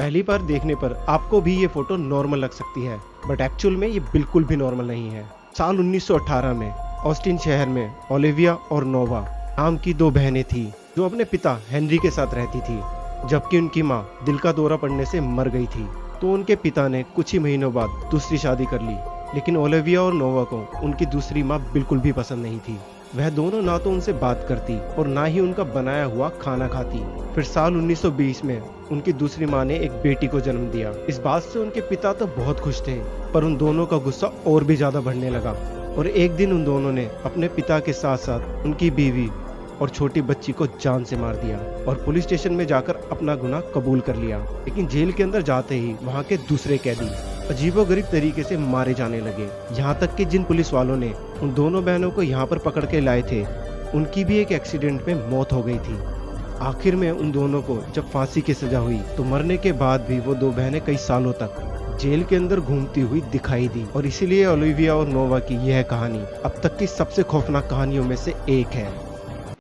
पहली बार देखने पर आपको भी ये फोटो नॉर्मल लग सकती है, बट एक्चुअल में ये बिल्कुल भी नॉर्मल नहीं है। साल 1918 में ऑस्टिन शहर में ओलिविया और नोवा नाम की दो बहनें थी जो अपने पिता हेनरी के साथ रहती थी, जबकि उनकी माँ दिल का दौरा पड़ने से मर गई थी। तो उनके पिता ने कुछ ही महीनों बाद दूसरी शादी कर ली, लेकिन ओलिविया और नोवा को उनकी दूसरी माँ बिल्कुल भी पसंद नहीं थी। वह दोनों ना तो उनसे बात करती और ना ही उनका बनाया हुआ खाना खाती। फिर साल 1920 में उनकी दूसरी माँ ने एक बेटी को जन्म दिया। इस बात से उनके पिता तो बहुत खुश थे, पर उन दोनों का गुस्सा और भी ज्यादा बढ़ने लगा और एक दिन उन दोनों ने अपने पिता के साथ साथ उनकी बीवी और छोटी बच्ची को जान से मार दिया और पुलिस स्टेशन में जाकर अपना गुनाह कबूल कर लिया। लेकिन जेल के अंदर जाते ही वहाँ के दूसरे कैदी अजीबोगरीब तरीके से मारे जाने लगे। यहाँ तक कि जिन पुलिस वालों ने उन दोनों बहनों को यहाँ पर पकड़ के लाए थे, उनकी भी एक एक्सीडेंट में मौत हो गई थी। आखिर में उन दोनों को जब फांसी की सजा हुई तो मरने के बाद भी वो दो बहनें कई सालों तक जेल के अंदर घूमती हुई दिखाई दी और इसीलिए ओलिविया और नोवा की यह कहानी अब तक की सबसे खौफनाक कहानियों में से एक है।